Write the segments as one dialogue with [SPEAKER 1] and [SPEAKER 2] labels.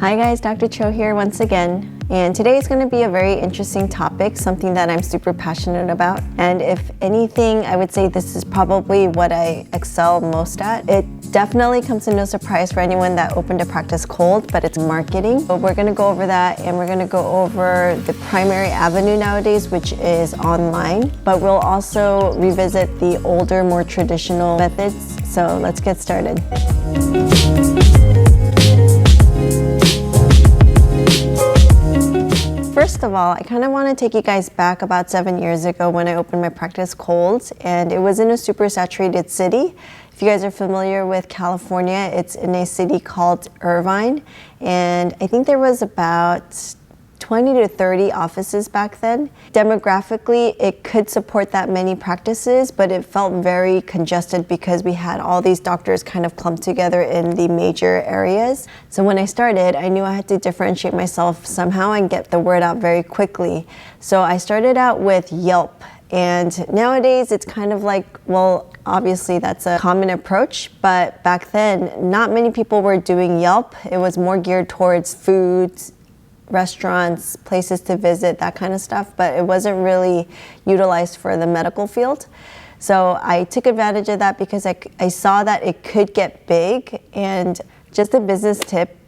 [SPEAKER 1] Hi guys, Dr. Cho here once again. And today is going to be a very interesting topic, something that I'm super passionate about. And if anything, I would say this is probably what I excel most at. It definitely comes to no surprise for anyone that opened a practice cold, but it's marketing. But we're going to go over that, and we're going to go over the primary avenue nowadays, which is online. But we'll also revisit the older, more traditional methods. So let's get started. First of all, I kind of want to take you guys back about 7 years ago when I opened my practice cold, and it was in a super saturated city. If you guys are familiar with California, it's in a city called Irvine, and I think there was about 20 to 30 offices back then. Demographically, it could support that many practices, but it felt very congested because we had all these doctors kind of clumped together in the major areas. So when I started, I knew I had to differentiate myself somehow and get the word out very quickly. So I started out with Yelp. And nowadays it's kind of like, well, obviously that's a common approach, but back then not many people were doing Yelp. It was more geared towards foods, restaurants, places to visit, that kind of stuff, but it wasn't really utilized for the medical field. So I took advantage of that because I saw that it could get big. And just a business tip,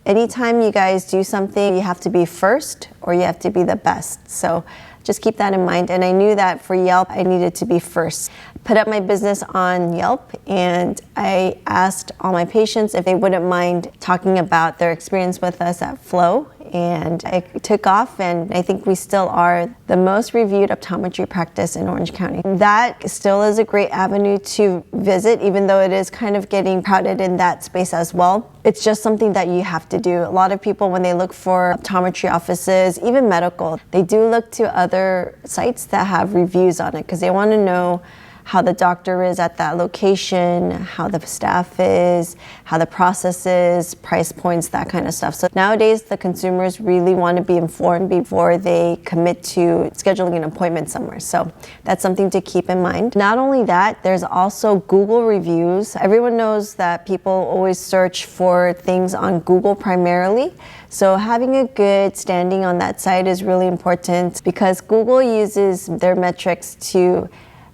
[SPEAKER 1] anytime you guys do something, you have to be first or you have to be the best. So just keep that in mind. And I knew that for Yelp, I needed to be first. Put up my business on Yelp, and I asked all my patients if they wouldn't mind talking about their experience with us at FLOE. And it took off, and I think we still are the most reviewed optometry practice in Orange County. That still is a great avenue to visit, even though it is kind of getting crowded in that space as well. It's just something that you have to do. A lot of people, when they look for optometry offices, even medical, they do look to other sites that have reviews on it because they want to know how the doctor is at that location, how the staff is, how the process is, price points, that kind of stuff. So nowadays, the consumers really want to be informed before they commit to scheduling an appointment somewhere. So that's something to keep in mind. Not only that, there's also Google reviews. Everyone knows that people always search for things on Google primarily. So having a good standing on that site is really important because Google uses their metrics to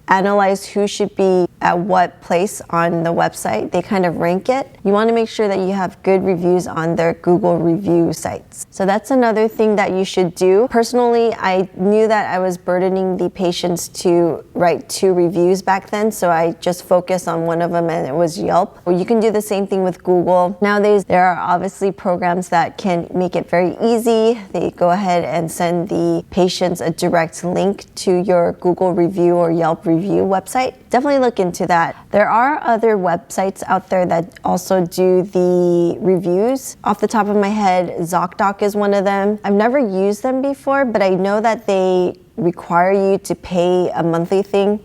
[SPEAKER 1] analyze who should be at what place on the website. They kind of rank it. You want to make sure that you have good reviews on their Google review sites. So that's another thing that you should do. Personally, I knew that I was burdening the patients to write 2 reviews back then, so I just focused on one of them, and it was Yelp. You can do the same thing with Google. Nowadays, there are obviously programs that can make it very easy. They go ahead and send the patients a direct link to your Google review or Yelp review website. Definitely look into that. There are other websites out there that also do the reviews. Off the top of my head, ZocDoc is one of them. I've never used them before, but I know that they require you to pay a monthly thing.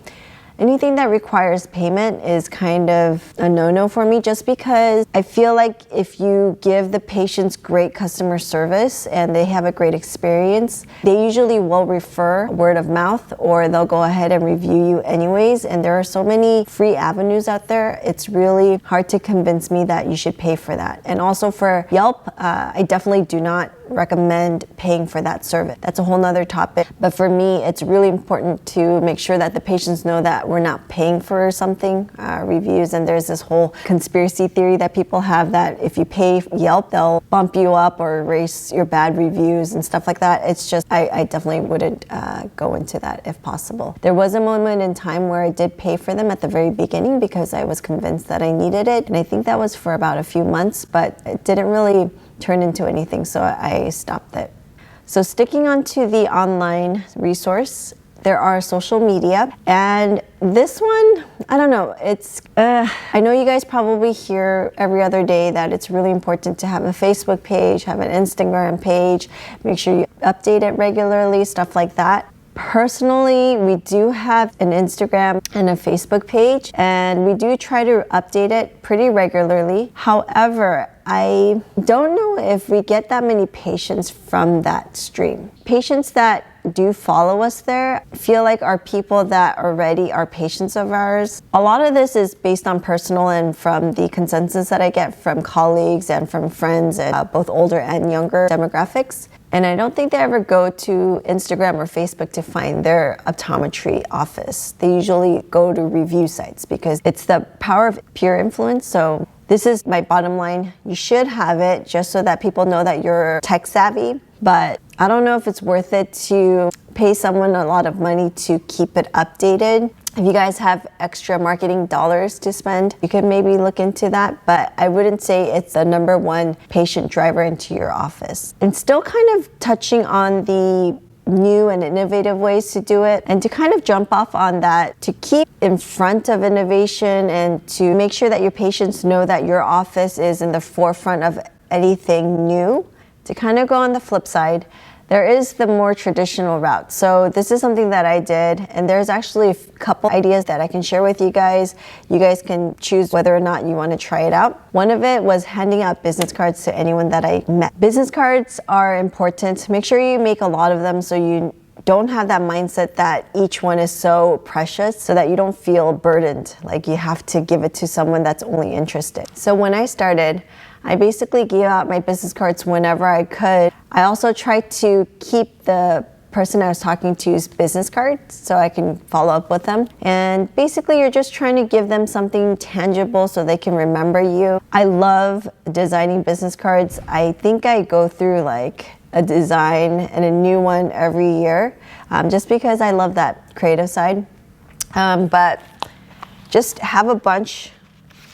[SPEAKER 1] Anything that requires payment is kind of a no-no for me, just because I feel like if you give the patients great customer service and they have a great experience, they usually will refer word of mouth, or they'll go ahead and review you anyways. And there are so many free avenues out there, it's really hard to convince me that you should pay for that. And also for Yelp, I definitely do not recommend paying for that service. That's a whole nother topic. But for me, it's really important to make sure that the patients know that we're not paying for something, reviews. And there's this whole conspiracy theory that people have that if you pay Yelp, they'll bump you up or erase your bad reviews and stuff like that. It's just, I definitely wouldn't go into that if possible. There was a moment in time where I did pay for them at the very beginning because I was convinced that I needed it. And I think that was for about a few months, but it didn't really turn into anything, so I stopped it. So sticking on to the online resource, there are social media, and this one, I don't know, it's, I know you guys probably hear every other day that it's really important to have a Facebook page, have an Instagram page, make sure you update it regularly, stuff like that. Personally, we do have an Instagram and a Facebook page, and we do try to update it pretty regularly. However, I don't know if we get that many patients from that stream. Patients that do follow us there feel like are people that already are patients of ours. A lot of this is based on personal and from the consensus that I get from colleagues and from friends and both older and younger demographics. And I don't think they ever go to Instagram or Facebook to find their optometry office. They usually go to review sites because it's the power of peer influence. So this is my bottom line. You should have it just so that people know that you're tech savvy. But I don't know if it's worth it to pay someone a lot of money to keep it updated. If you guys have extra marketing dollars to spend, you could maybe look into that, but I wouldn't say it's the number one patient driver into your office. And still kind of touching on the new and innovative ways to do it, and to kind of jump off on that, to keep in front of innovation and to make sure that your patients know that your office is in the forefront of anything new. To kind of go on the flip side, there is the more traditional route. So this is something that I did, and there's actually a couple ideas that I can share with you guys. You guys can choose whether or not you want to try it out. One of it was handing out business cards to anyone that I met. Business cards are important. Make sure you make a lot of them so you don't have that mindset that each one is so precious, so that you don't feel burdened, like you have to give it to someone that's only interested. So when I started, I basically gave out my business cards whenever I could. I also tried to keep the person I was talking to's business cards so I can follow up with them. And basically you're just trying to give them something tangible so they can remember you. I love designing business cards. I think I go through like a design and a new one every year, just because I love that creative side. But just have a bunch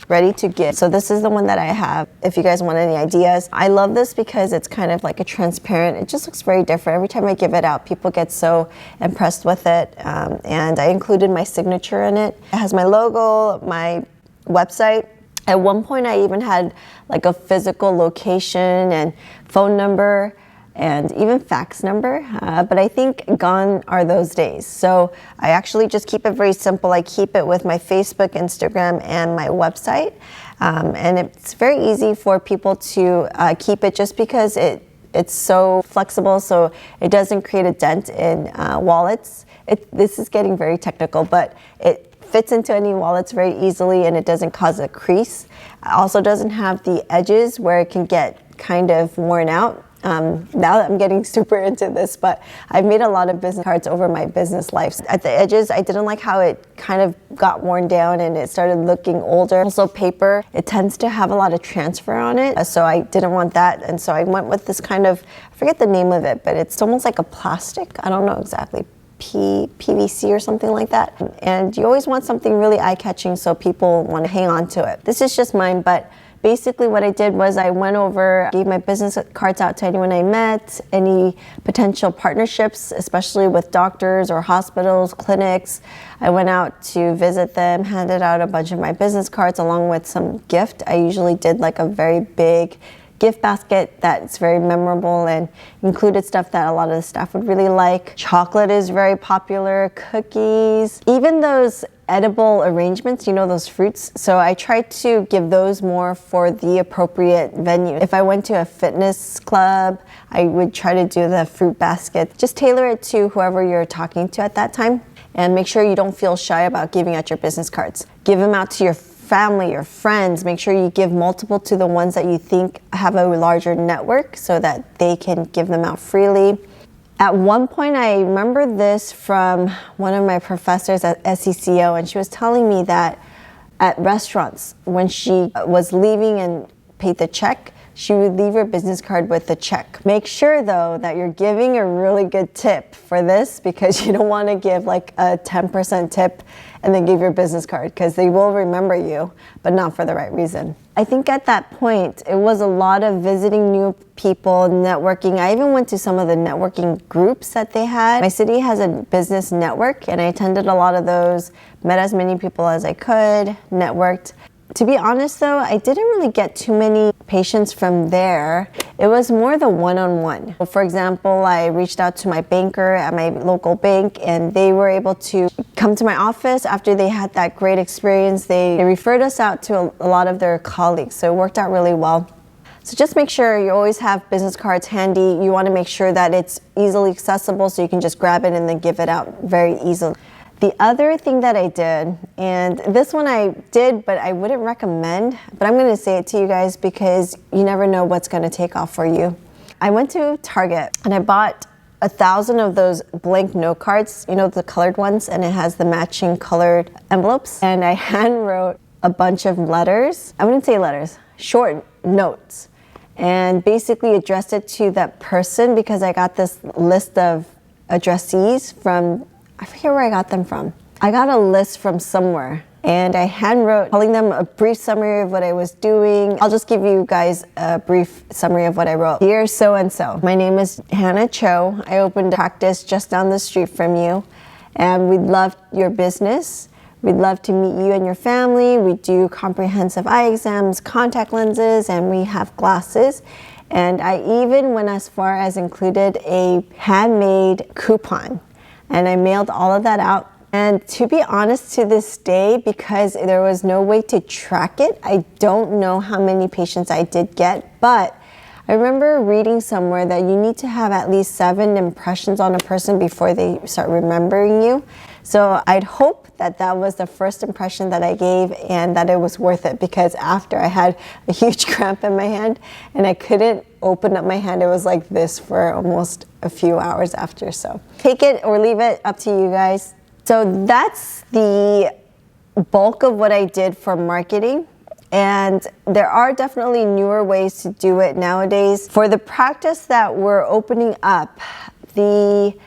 [SPEAKER 1] ready to give. So this is the one that I have. If you guys want any ideas, I love this because it's kind of like a transparent, it just looks very different. Every time I give it out, people get so impressed with it. And I included my signature in it. It has my logo, my website. At one point I even had like a physical location and phone number and even fax number, but I think gone are those days. So I actually just keep it very simple. I keep it with my Facebook, Instagram, and my website. And it's very easy for people to keep it just because it's so flexible, so it doesn't create a dent in wallets. This is getting very technical, but it fits into any wallets very easily and it doesn't cause a crease. It also doesn't have the edges where it can get kind of worn out. Now that I'm getting super into this, but I've made a lot of business cards over my business life. At the edges, I didn't like how it kind of got worn down and it started looking older. Also paper, it tends to have a lot of transfer on it, so I didn't want that. And so I went with this kind of, I forget the name of it, but it's almost like a plastic. I don't know exactly. PVC or something like that. And you always want something really eye-catching so people want to hang on to it. This is just mine, but basically what I did was I went over, gave my business cards out to anyone I met, any potential partnerships, especially with doctors or hospitals, clinics. I went out to visit them, handed out a bunch of my business cards along with some gift. I usually did like a very big gift basket that's very memorable and included stuff that a lot of the staff would really like. Chocolate is very popular, cookies, even those edible arrangements, you know, those fruits. So I tried to give those more for the appropriate venue. If I went to a fitness club, I would try to do the fruit basket. Just tailor it to whoever you're talking to at that time. And make sure you don't feel shy about giving out your business cards. Give them out to your family, your friends. Make sure you give multiple to the ones that you think have a larger network so that they can give them out freely. At one point, I remember this from one of my professors at SECO, and she was telling me that at restaurants, when she was leaving and paid the check, she would leave her business card with the check. Make sure though that you're giving a really good tip for this, because you don't want to give like a 10% tip and then give your business card, because they will remember you, but not for the right reason. I think at that point, it was a lot of visiting new people, networking. I even went to some of the networking groups that they had. My city has a business network, and I attended a lot of those, met as many people as I could, networked. To be honest though, I didn't really get too many patients from there. It was more the one-on-one. For example, I reached out to my banker at my local bank, and they were able to come to my office after they had that great experience. They referred us out to a lot of their colleagues, so it worked out really well. So just make sure you always have business cards handy. You want to make sure that it's easily accessible so you can just grab it and then give it out very easily. The other thing that I did, and this one I did, but I wouldn't recommend, but I'm going to say it to you guys because you never know what's going to take off for you. I went to Target and I bought 1,000 of those blank note cards, you know, the colored ones, and it has the matching colored envelopes. And I hand wrote a bunch of letters. I wouldn't say letters, short notes, and basically addressed it to that person because I got this list of addressees from, I forget where I got them from. I got a list from somewhere and I hand wrote, telling them a brief summary of what I was doing. I'll just give you guys a brief summary of what I wrote. Dear so-and-so, my name is Hannah Cho. I opened a practice just down the street from you and we'd love your business. We'd love to meet you and your family. We do comprehensive eye exams, contact lenses, and we have glasses. And I even went as far as included a handmade coupon. And I mailed all of that out. And to be honest, to this day, because there was no way to track it, I don't know how many patients I did get, but I remember reading somewhere that you need to have at least 7 impressions on a person before they start remembering you. So I'd hope that that was the first impression that I gave and that it was worth it, because after I had a huge cramp in my hand and I couldn't open up my hand, it was like this for almost a few hours after. So take it or leave it, up to you guys. So that's the bulk of what I did for marketing. And there are definitely newer ways to do it nowadays. For the practice that we're opening up, the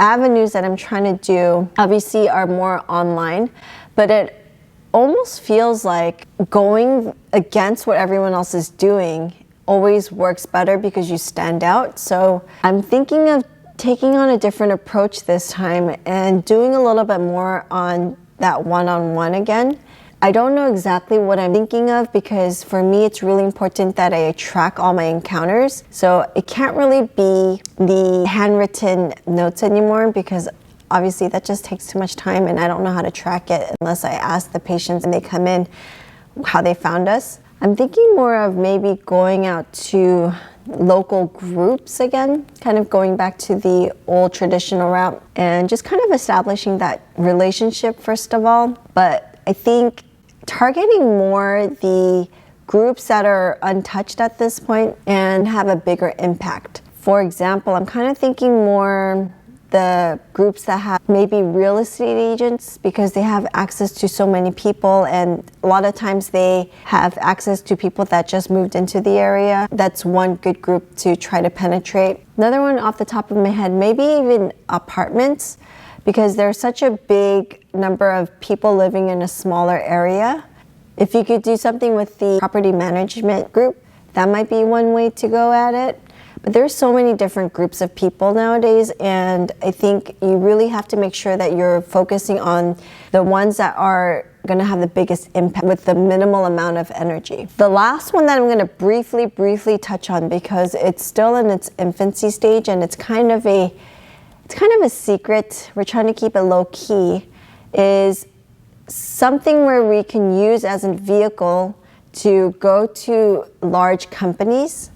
[SPEAKER 1] avenues that I'm trying to do obviously are more online, but it almost feels like going against what everyone else is doing always works better because you stand out. So I'm thinking of taking on a different approach this time and doing a little bit more on that one-on-one again. I don't know exactly what I'm thinking of because for me it's really important that I track all my encounters. So it can't really be the handwritten notes anymore because obviously that just takes too much time and I don't know how to track it unless I ask the patients and they come in how they found us. I'm thinking more of maybe going out to local groups again, kind of going back to the old traditional route and just kind of establishing that relationship first of all. But I think targeting more the groups that are untouched at this point and have a bigger impact. For example, I'm kind of thinking more the groups that have maybe real estate agents because they have access to so many people and a lot of times they have access to people that just moved into the area. That's one good group to try to penetrate. Another one off the top of my head, maybe even apartments, because there's such a big number of people living in a smaller area. If you could do something with the property management group, that might be one way to go at it. But there's so many different groups of people nowadays, and I think you really have to make sure that you're focusing on the ones that are going to have the biggest impact with the minimal amount of energy. The last one that I'm going to briefly touch on because it's still in its infancy stage and it's kind of a secret, we're trying to keep it low key, is something where we can use as a vehicle to go to large companies.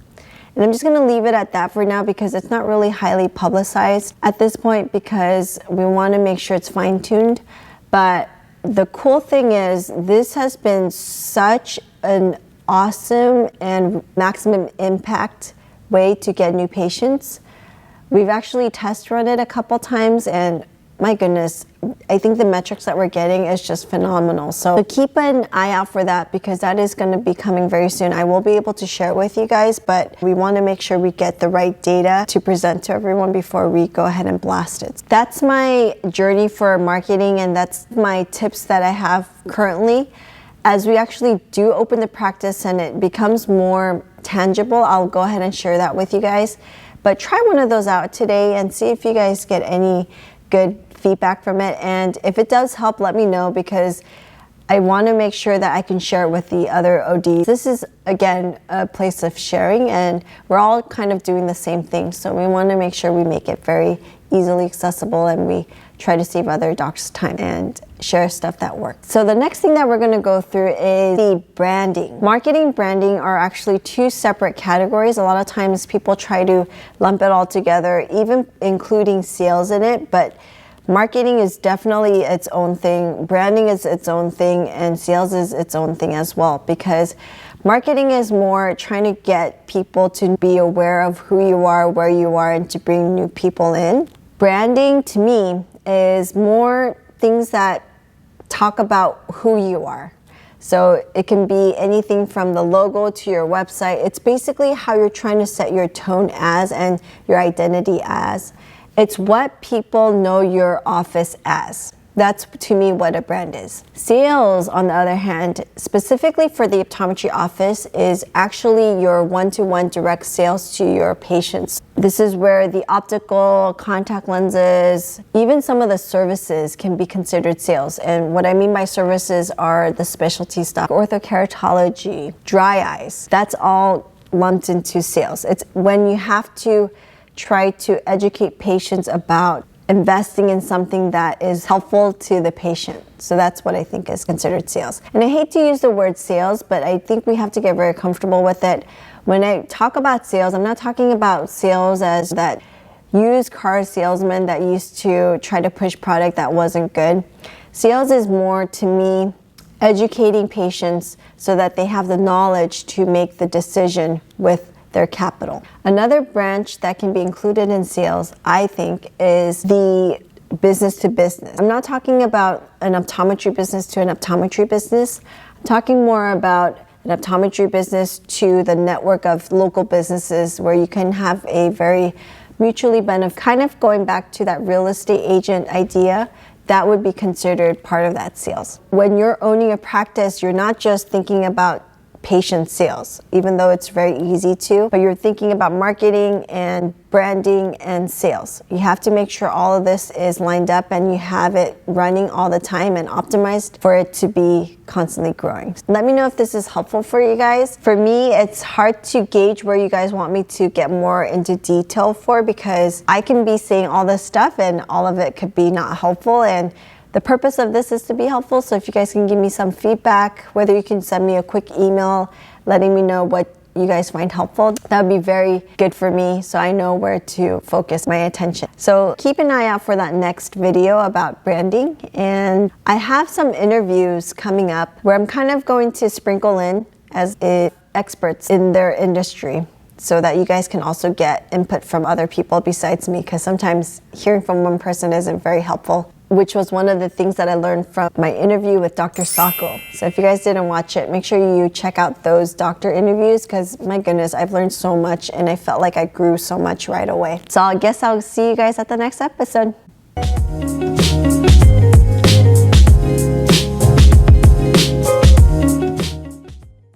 [SPEAKER 1] And I'm just going to leave it at that for now because it's not really highly publicized at this point because we want to make sure it's fine-tuned. But the cool thing is this has been such an awesome and maximum impact way to get new patients. We've actually test run it a couple times and my goodness, I think the metrics that we're getting is just phenomenal. So keep an eye out for that because that is going to be coming very soon. I will be able to share it with you guys, but we want to make sure we get the right data to present to everyone before we go ahead and blast it. That's my journey for marketing and that's my tips that I have currently. As we actually do open the practice and it becomes more tangible, I'll go ahead and share that with you guys. But try one of those out today and see if you guys get any good feedback from it. And if it does help, let me know because I want to make sure that I can share it with the other ODs. This is, again, a place of sharing and we're all kind of doing the same thing. So we want to make sure we make it very easily accessible, and we try to save other doctors time and share stuff that works. So the next thing that we're going to go through is the branding. Marketing and branding are actually two separate categories. A lot of times people try to lump it all together, even including sales in it, but marketing is definitely its own thing, branding is its own thing, and sales is its own thing as well, because marketing is more trying to get people to be aware of who you are, where you are, and to bring new people in. Branding, to me, is more things that talk about who you are. So it can be anything from the logo to your website. It's basically how you're trying to set your tone as and your identity as. It's what people know your office as. That's, to me, what a brand is. Sales, on the other hand, specifically for the optometry office, is actually your one-to-one direct sales to your patients. This is where the optical, contact lenses, even some of the services can be considered sales. And what I mean by services are the specialty stuff, orthokeratology, dry eyes. That's all lumped into sales. It's when you have to try to educate patients about investing in something that is helpful to the patient. So that's what I think is considered sales. And I hate to use the word sales, but I think we have to get very comfortable with it. When I talk about sales, I'm not talking about sales as that used car salesman that used to try to push product that wasn't good. Sales is more, to me, educating patients so that they have the knowledge to make the decision with their capital. Another branch that can be included in sales, I think, is the business to business. I'm not talking about an optometry business to an optometry business. I'm talking more about an optometry business to the network of local businesses where you can have a very mutually beneficial, kind of going back to that real estate agent idea, that would be considered part of that sales. When you're owning a practice, you're not just thinking about patient sales, even though it's very easy to, but you're thinking about marketing and branding and sales. You have to make sure all of this is lined up and you have it running all the time and optimized for it to be constantly growing. Let me know if this is helpful for you guys. For me, it's hard to gauge where you guys want me to get more into detail for, because I can be saying all this stuff and all of it could be not helpful, and the purpose of this is to be helpful. So if you guys can give me some feedback, whether you can send me a quick email letting me know what you guys find helpful, that would be very good for me so I know where to focus my attention. So keep an eye out for that next video about branding. And I have some interviews coming up where I'm kind of going to sprinkle in as experts in their industry, so that you guys can also get input from other people besides me, because sometimes hearing from one person isn't very helpful, which was one of the things that I learned from my interview with Dr. Sacco. So if you guys didn't watch it, make sure you check out those doctor interviews, because my goodness, I've learned so much and I felt like I grew so much right away. So I guess I'll see you guys at the next episode.